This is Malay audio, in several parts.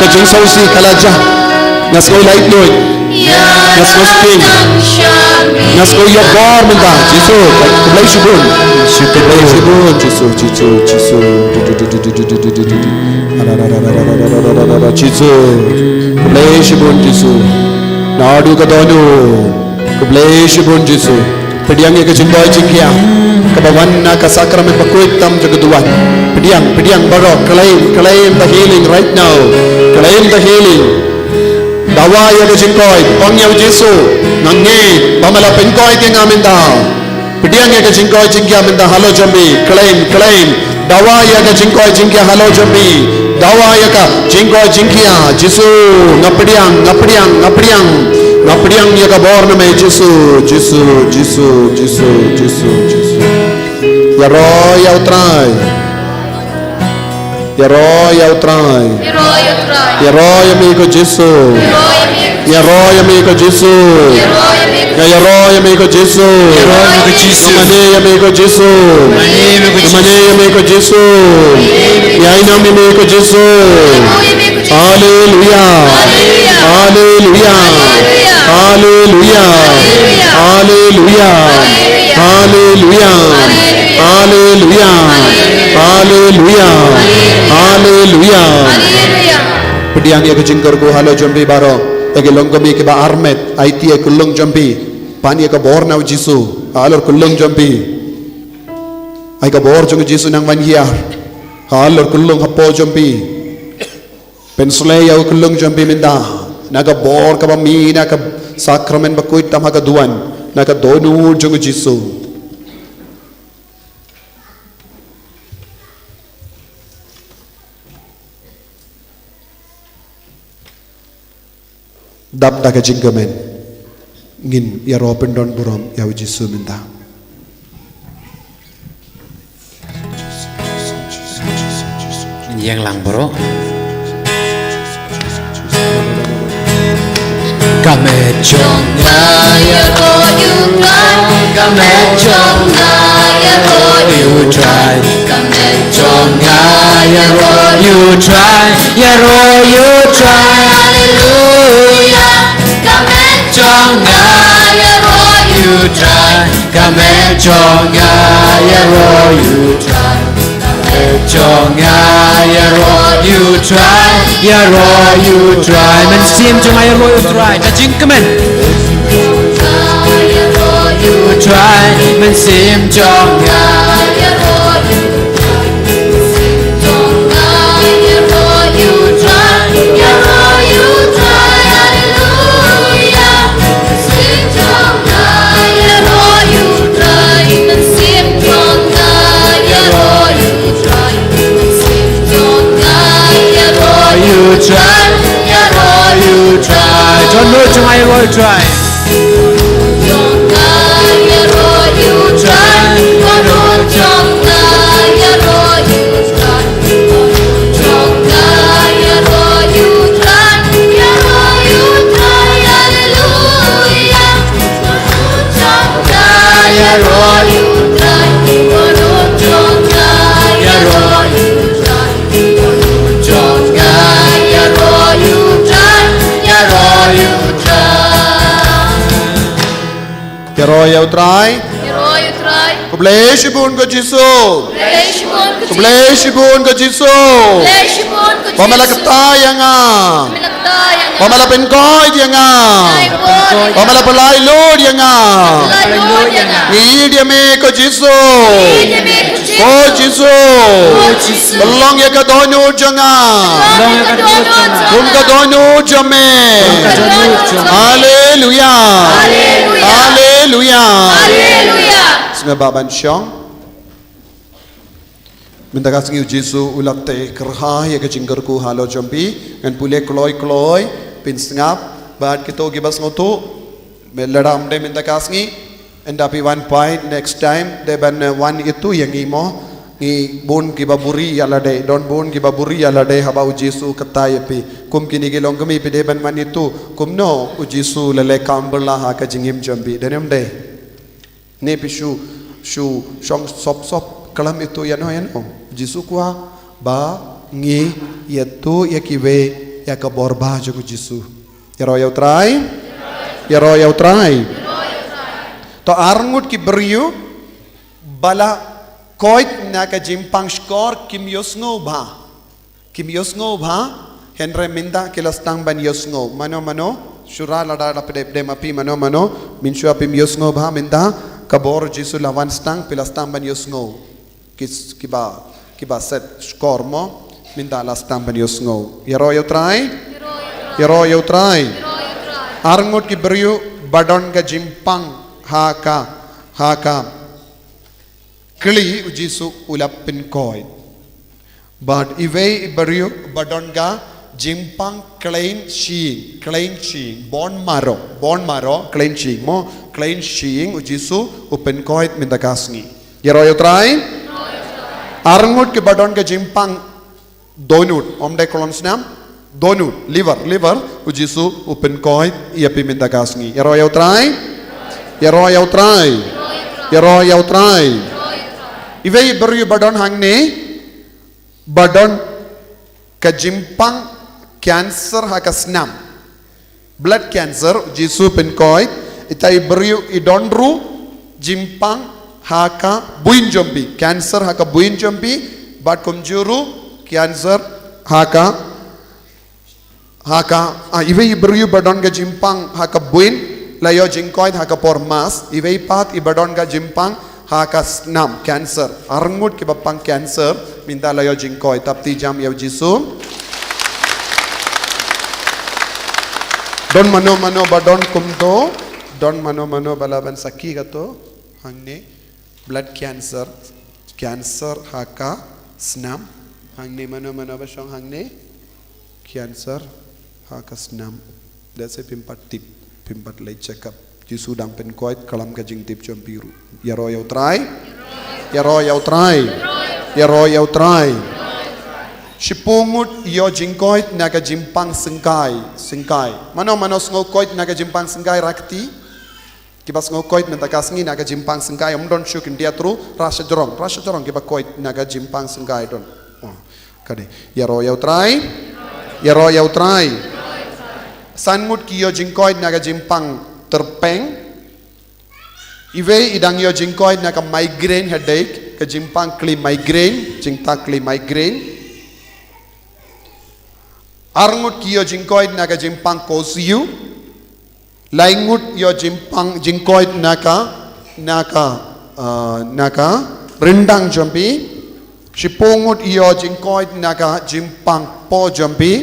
ka jing so si kalaja ngas ko light loy ngas ko spring ngas ko ya bor minta jisu kublai shibun jisu kublai shibun jisu nadu ka donu kublai shibun jisu pediang ke jingboy jingkia kabawan ka sakramen pakuitam jagaduan pediang barok claim the healing right now, claim the healing dawaya ke jingkoy pangyaw jisu nange pamala penkoy ke ngaminda pediang ke jingkoy jingkia minda halo jambi claim dawaya ke jingkoy jingkia halo jambi dawaya ka jingkoy jingkia jisu ngapediang ya ka borna me jisu ya roy utrai ya roy amigo jisu ya roy amigo jisu mane amigo jisu ya inam amigo jisu hallelujah pediang ya kejingkar ku halo jambi baro ege longgami ke ba armet IT kulung jambi pani ka borna jisu alor kulung jambi ai ka bor jong jisu nang manhiar alor kulung hapo jambi pensle ya kulung jambi minda naga bor ka ba mina ka sakramen bakuit tamaga duan naga donu jong jisu dap daga jinggamen ngin ya ropen don burom ya jisu minta yang lang bro Kamechonga ya royukan Kamechonga ya royukan Kamechonga ya royukan Hallelujah Kamechonga ya royukan Kamechonga ya royukan Kamechonga ya royukan you try men sim cho mai you try ta jing kamen you try men sim cho Don't know to my roy try. Roy utrai kubleshibun ko jisu kubleshibun ko jisu pamala katayanga pamala penkoy yanga pamala palay lord yanga idya me ko jisu oh jisu belong ya ka donu janga kum ka donu jame hallelujah Senga baban syong minta kasih Yesus ulate kerha ya ke jinggerku halo jambi ngan pule kloy pin sengap bad kito gibas ngotu meladam de minta kasih endapi one point next time de ban one itu yang imo ngi bon gibaburi alade don bon gibaburi alade habau Yesus katai pi kum kini gilong kami pi de ban man itu kum no Yesus lele kamberla ha ka jingim jambi denem de ne pishu shong sop kalam itu yan o Yesus kuha ba ngi yetu yakiwe ya ka borba jago Jisu. Yaro ya utrai. Yaro ya utrai. To arngut ki beriu bala koit na ka jimpang skor kim yosngo ba. Kim yosngo ba. Henry minda kilastang ban yosngo. Mano Shura lada pede mapi mano minshu apim yosngo ba minda kabor Jisu lawan stang pilastang ban yosngo. Kiba set skor mo minda lastang ban yosngo. Yaro ya utrai. Yaro ya utrai. Arngut ki beriu badon ka jimpang haka kli Jisu ulapin koi. But iwe beriu badon ka jimpang klein shing bon maro klein shing mo klein shing Jisu upen koi minda kasngi. Yaro ya utrai. Arngut ki badon ka jimpang donut omde kolon snam donut liver Jisu upen koi iapi minda kasngi. Yaro ya utrai. Yaro ya utrai. Yaro ya utrai. Iwe beriu badon hangne badon ka jimpang cancer haka snam blood cancer Jisu pen koi itai beriu idonru jimpang haka buin jombi cancer haka buin jombi bat kumjuru cancer haka iwe beriu badon ka jimpang haka buin layo jingkoit haka por mas iwe pat ibadon ka jimpang haka snam cancer arngut ki bapang cancer minta layo jingkoit tapti jam ya Jisu don mano badon kumdo don mano balaban saki gato hangne blood cancer haka snam hangne mano basong hangne cancer haka snam that's a pimpat lay check up Jisu dang pen koit kalam ka jing tip chompiru yaro ya utrai. Yaro ya utrai. Yaro ya utrai. Shipungut yo jingkoit naga jimpang singkai mano sngokoit naga jimpang singkai rakti kibas ngokoit mentakasngi naga jimpang singkai don shuk india tru rasa jorong kiba koit naga jimpang singkai don kade yaro ya utrai. Yaro ya utrai. Sanmut ki yo jingkoit naga jimpang terpeng iwe idang yo jingkoit naga migraine headache ka jimpang kli migraine jingta kli migraine arngut ki yo jingkoit naga jimpang kosiu laingut yo jimpang jingkoit naga rendang jombi shipungut yo jingkoit naga jimpang po jombi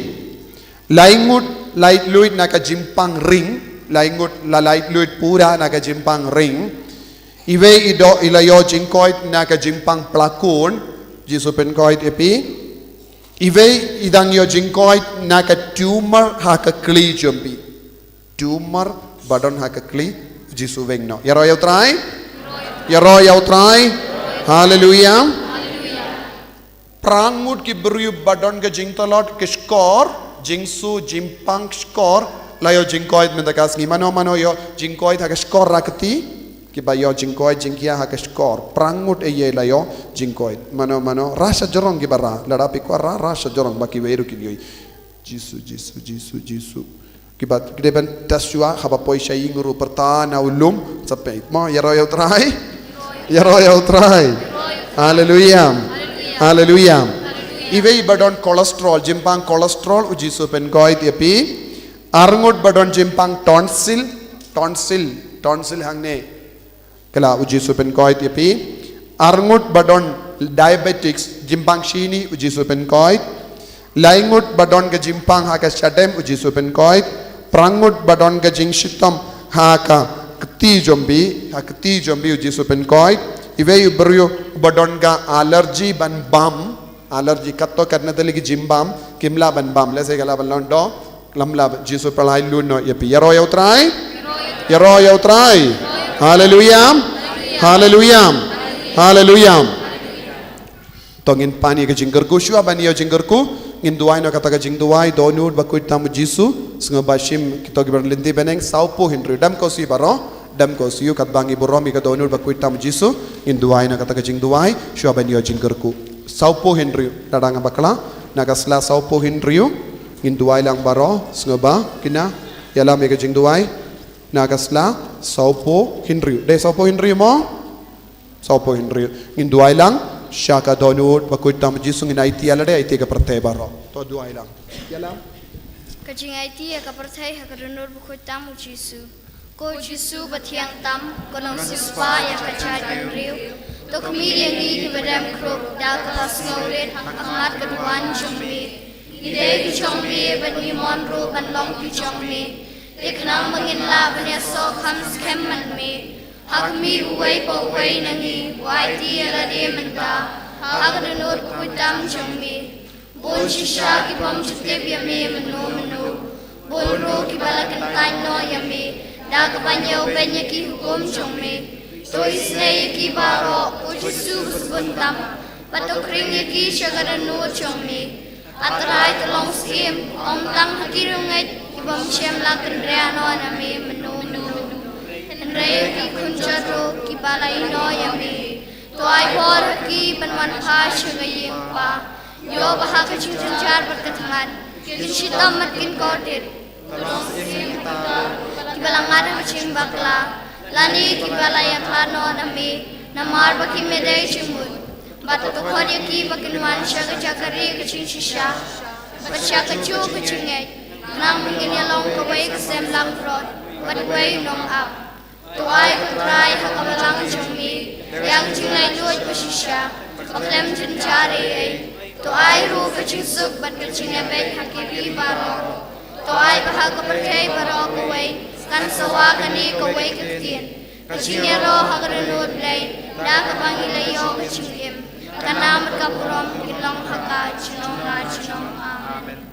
laingut light luit naga jimpang ring laingut la light luit pura naga jimpang ring iwe ido ilayo jingkoit naga jimpang plakun Jisu pen koit epi iwe idang yo jingkoit naga tumor haka kli jombi tumor badon haka kli Jisu vengno yaro ya utrai. Yaro ya utrai. Hallelujah. Prangut ki beriu badon ka jingtolot ke skor jingsu jimpang skor layo jingkoit mendakas ngi mano yo jingkoit haka skor rakti kiba yo jingkoit jingkia haka skor prangut eye layo jingkoit mano rasa jorong kibara ladapi ko rasa jorong baki weru kiyoi Jisu kiba kideban taswa haba poisha inguru pertana ulum sampai mo yaro ya utrai. Hallelujah. Iwe badon kolesterol jimpang kolesterol Jisu pen koit epi arngut badon jimpang tonsil hangne kala Jisu pen koit epi arngut badon diabetics jimpang shini Jisu pen koit laingut badon ke jimpang haka shadem Jisu pen koit prangut badon ke jing shitam haka keti jombi Jisu pen koit iwe beriu badon ga allergy ban bam allergy katto karna daligi jimbam kimla ban bam lese gala balondo lamla Jisu palai luno yapi yaro ya utrai. Hallelujah. Tongin pani ke jinggerku shua bani yo jinggerku ngin duai no kata ke jing duai donur bakuit tamu Jisu senga bashim kito gibar linti beneng saupo hindru dam ko si baro dam ko siu kat bangi buromi ka donur bakuit tamu Jisu ngin duai no kata ke jing duai shua bani yo jinggerku saupo hindru dadanga bakla nagasla saupo hindru ngin duai lang baro sngoba kina yalam ye kajing duai nagasla saupo hinriu de saupo hinriu mo saupo hinriu ngin duai lang syaka donut bakut tam jisu ngin IT alade IT ka pertay baro to duai lang yalam kajing IT ka pertay ha kadunur bakut tam jisu ko jisu batiang tam kolong sispa ya kacai hinriu to kami yang badam krop dal kelas ngaurit amat keduan jombi ide ki jombi bani monro ban long ki jombi iknang menginla bani so kham scam man me hakmi uwai po uwai nangi wai ti ala de menta agdunur kutam jombi bon shisha ki bom chute bi me mano bon ro ki balakan tain no yame da kapanyo benya ki hukum jombi तो इसलिए की बारो उचिसु बुंदम पतोक्रिंग की शगरन नो चोमी अतराय तलोंग स्कीम ओम तंग हकीरुंगै इबम शेम लाकन रेनो नमे मनो रे की खुंजरो की बालाई नो यमे तो आई बोर की बनवन खाश गयिम पा यो बहा का चिंचार बरकतमान किशिता मत किन कोटेर तलोंग स्कीम की बलंगार बचिंग बकला lani ki balaya khano nami namar baki medai chimut bata to khori ki bakinwan shaga chakari kachin shisha bacha kachu kachingai nam ngin long ko wai ksem lang rod but wai nong up to ai try hakabalang chumi yang chingai loj bashisha aklem chinchari ai to ai ru kachin suk bat kachinga bai hakiri baro to ai bahag perkai baro ko wai kan sawa kani ko wai kitian kacingnya roh hagrenut lay da kapangilay yo kacingim kanam kapurom kilang haka chinong amen.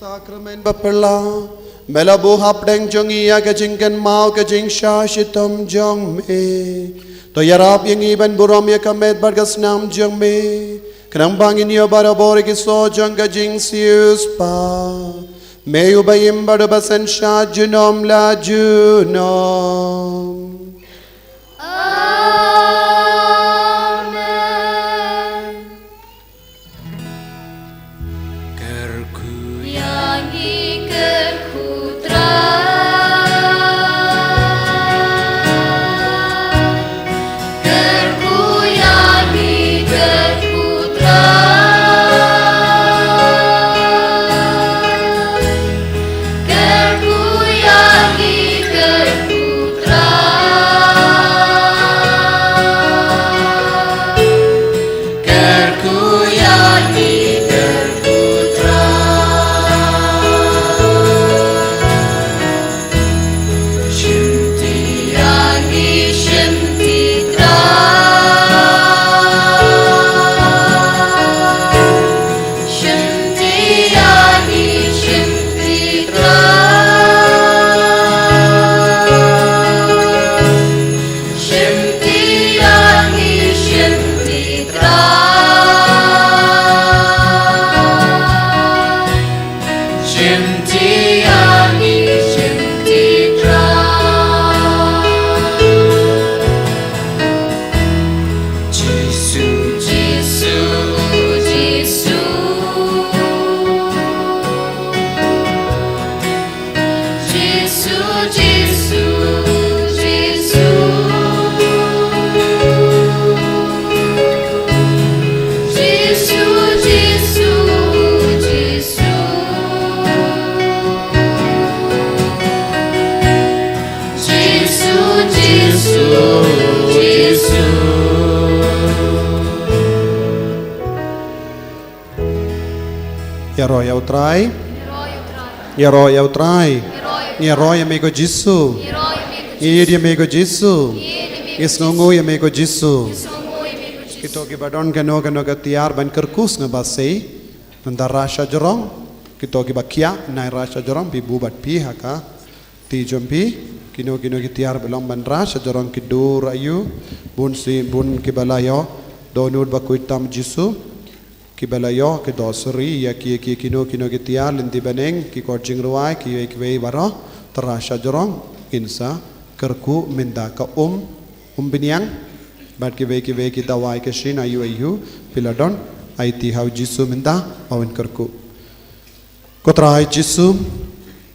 Sakramen bapela melabu hapdeng jongi ya kejingken mau kejing syashitam jong me to yarap yang iban buram ya kamet bargas nam jong me kenang bangin ya barabori kiso jong kejing sius pa Meu bayim barabasan sha junom la junom. Amen. Kerku Yang ikerkutra Kerku yang ikerkutra Kerku yang ikerkutra Kerku yang ikerkutra Ya roh ya utrai. Ya roh ya utrai. Ya roh ya mego jisu. Ya dia mego jisu. Is nongo ya mego jisu. Kito ki badon kano ka tiar ban kerkus ngabasei. Nanda rasha jorong. Kito ki bakia nai rasha jorong pi bubat pi haka. Ti jompi kino ki tiar belong ban rasha jorong ki dur ayu. Bun ki balayo. Donud bakuitam jisu. Ki balayo ki dosri ya ki kino ki tiar linti baneng ki korjing ruai ki wei baro terasa jorong insa kerku minda ka biniang bat ki wei ki dawai ke shin ayu piladon aiti hau jisu minda awen kerku kotrai jisu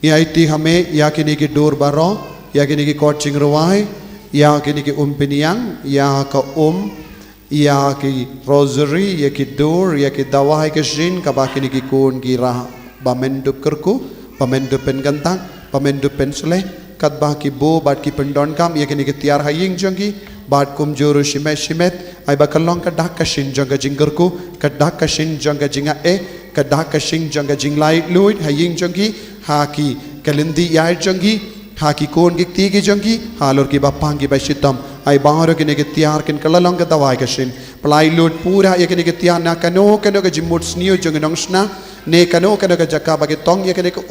ya aiti hame ya kini ki dur baro ya kini ki korjing ruai ya kini ki biniang ya ka ya ki rosary ya ki dur ya ki dawai ke shin ka bakini ki kun ki rah bamendup kerku bamendup pen gantang bamendup pen sule kat bah ki bo bat ki pendon kam ya kini ki tiar haying jongi bat kum juru shimet ai bakalong ka dak ka shin jonga jinggerku ka dak ka shin jonga jinga ka dak ka shin jonga jinglai luit haying jongi ha ki kalindi yai jongi ha ki kun ki tigi jongi halor ki bapang ki bashitam ai baharo kini ke tiar kin kalalong ka dawai ka shin palai lut pura ya kini ke tiar na kano ka jimut sniu jong nongsna ne kano ka jaka bagi tong ya kini ke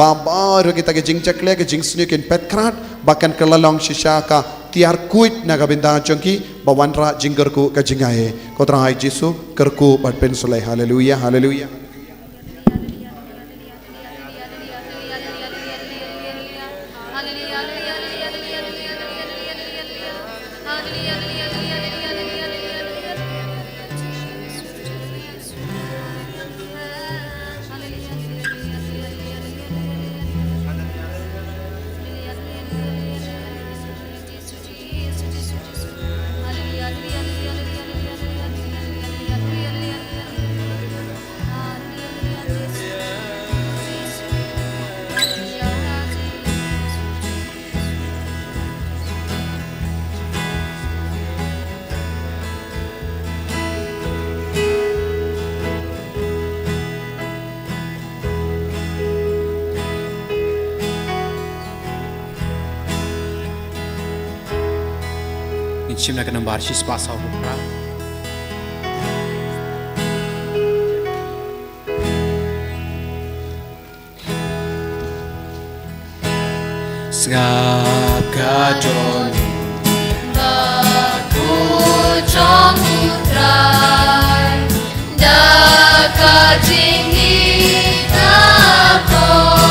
babaro kita ke jing chakle ke jing sniu kin petkrat bakan kalalong shisha ka tiar kuit na ka binda jongki bawanra jinggerku ka jingae kotra ai jisu kerku bat pensule haleluya haleluya Inchim na kanang barshis pasaw bukra. Sgap kadron Baku trong utrai Da ka jingi ta ko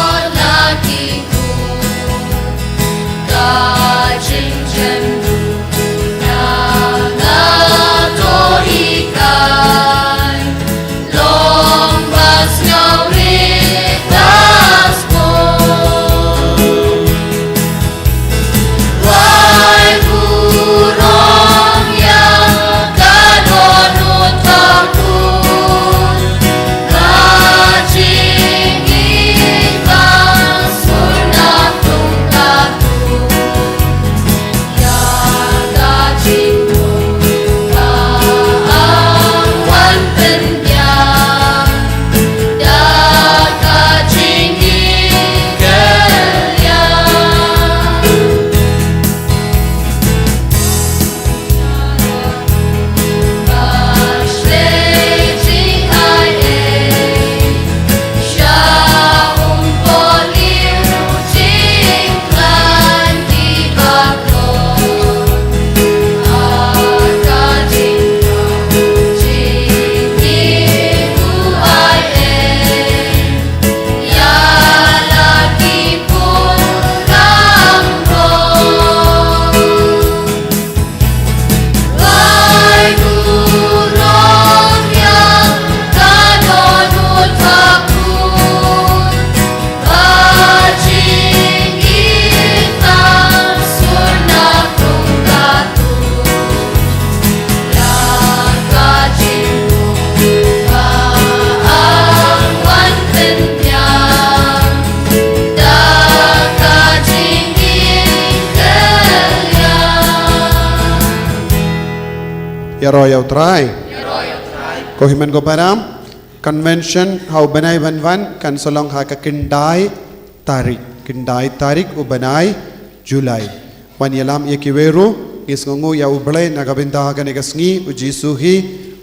Yaro yau try. Ko himan ko param. Convention hau banai ban kan solong ha ka kindai tarik u banai Julai. Wan yalam ye kiweru ngis ngungu ya ublay nagabinda ka negasngi u jisuhi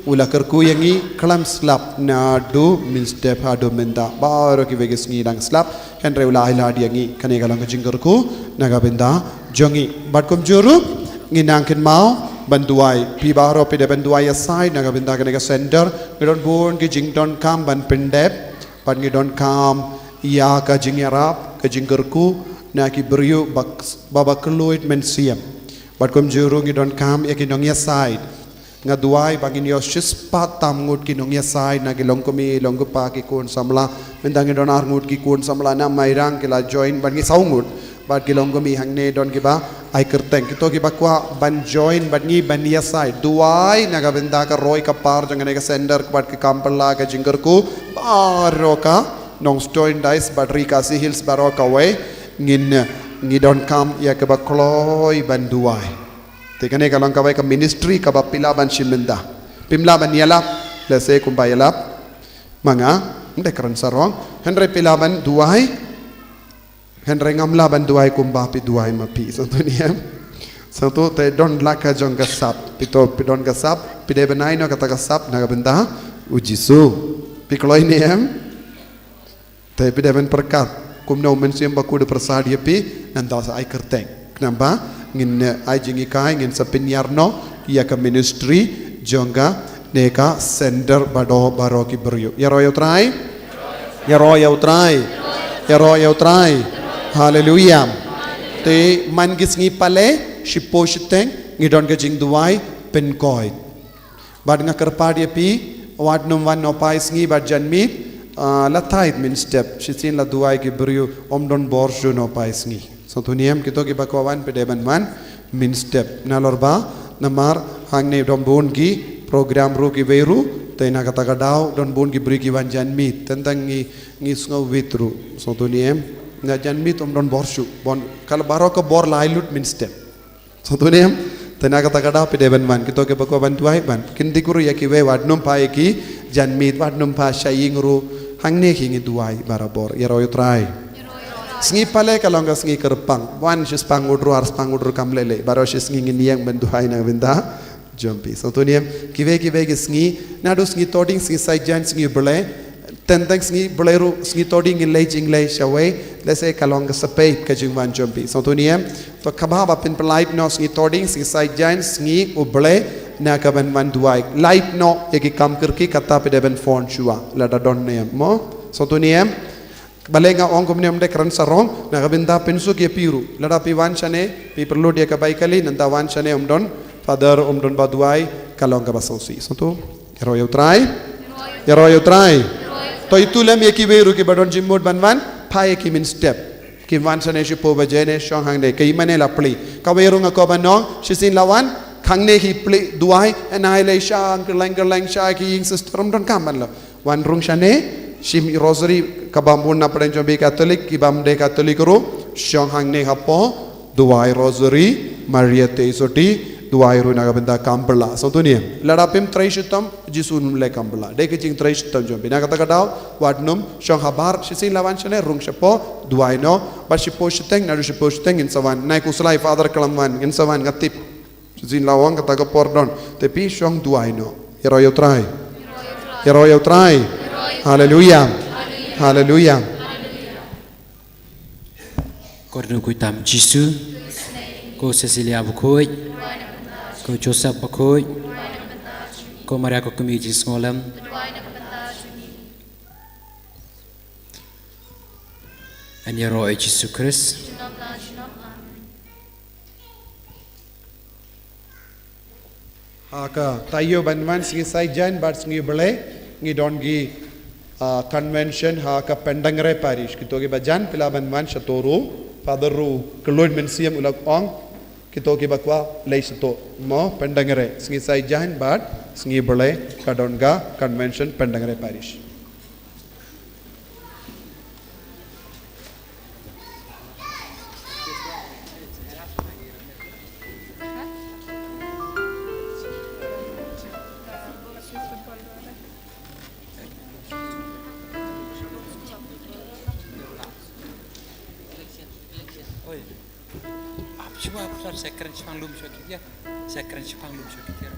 ula kerku yangi kalam slap na do min step ha do menda baro ki vegasngi dang slap henre ula ila diangi kane galang jinggerku nagabinda jongi batkum juru nginangkin mau banduai pi baro pi de banduai aside nagabinda ka nega center ngidon born ki jingdon kam ban pendep pan ngidon kam ya ka jingyarap ka jinggerku na ki beriu baba keluit mensiam batkum juru ngidon kam ya kinong ya side ngaduai bangin yo shispat tam ngut kinong ya side na kilong kumi long pa ki kun samla mendang ngidon ar ngut ki kun samla na mairang kila join bangi saungut bat kilong kumi hangne don kiba ai kerteng kito kiba kwa ban join bangi ban ya side duai naga benda ka roy ka par jangane ka sender bat ki kampala ka jingerku baro ka nong stoin dice battery ka si hills baro ka we ngidon kam ya keba kloy ban duai tekane kalong ka we ka ministry ka ba pila ban shimenda pimla ban yalap lese kumbayalap manga mde karan sarong henre pila ban duai henre ngamla ban duai kumba pi duai mapi satu niam satu te don laka jong gasap pito pidon gasap pide benai no kata gasap naga benda ujisu pi kloy niam te pide ben perkat kumno mensiam baku de persadia pi nanda sa ai kerteng kenapa ngin ai jingi kai ngin sapinyarno ia ka ministry jonga neka sender bado baro ki beryu ya royo try haleluya te man gis ngi pale shipo shiteng ngidon ga jing duai pen koi bad nga kerpadia pi wad num wan no pais ngi bad janmi latait min step shitin la duai ki beryu omdon borshu no pais ngi so tuniam kito ki bakwawan pedeban man min step nalorba namar hangne dombun ki program ru ki veru tena kata kadau don bun ki beri ki wan janmi tentang ngi sngo vitru so tuniam na janmi omdon borshu bon kal baro ka bor lailut min step so tuniam tena kata kadau pedeban man kito ki bakwawan duai ban kindikuru ya ki we wadnum pa ki janmi wadnum pa shaying ru hangne hingi duai barabor yaroyo try sngi pale kalonga sngi kerpang wan shis pangudru ars pangudru kamlele baro shis ngi niyang benduhai na benda jompi so tuniam kive ki sngi nadu sngi toding sngi saijan sngi bele tentang sngi beleru sngi toding in lejing le shawe lese kalonga sape ka jingwan jompi so tuniam to kababa pin pelait no sngi toding sngi saijan sngi ubele na kaban man duai light no yaki kam kirki kata pedeben phone chua lada don ne mo so tuniam balenga ong kumniam de kran sarong na kabinda pensu ke piru lada pi wan chane pi perlu dia ka baikali nanda wan chane omdon father omdon baduai kalong ka basosi so to yaro you try to itulem yaki veru ke badon jimmod banwan phaye ki min step ki wan chane shipo bajene shong hang de kai mane lapli ka veru nga ko banong shisin lawan kangne hi play duai annihilation kerlang sha ki ing system don kaman lo wan rung shane shim rosary kabambun na pren jombe catholic ki bamde catholic ro shong hang ne hapo duai rosary maria teisoti duai ru na benda kampla so tunia ladapim traishitam jisun le kampla de ke jing traishitam jombe na kata kadau wadnum shong habar shisin lawan shane rung shapo duai no ba shipo shiteng na shipo shiteng in sawan nai kuslai father kalamwan in sawan ngatip Zin lawang kata ke pordon tapi shong duai no yaroyo try haleluya Korno kuitam Jisu ko Cecilia Bukoi ko Joseph Bukoi ko Maria ko kumi jing ngolam an yaro Jisu Christ Haka tayo banman singi saijan bat singi bele ngi don gi convention haka pendangre parish kito gi bajan pila banman shatoru fadaru keluin mensiam ulak ong kito gi bakwa lei sato mo pendangre singi saijan bat singi bele kadon ga convention pendangre parish Coba putar saya keren Jepang lum syok ya. Saya keren Jepang lum syok ya.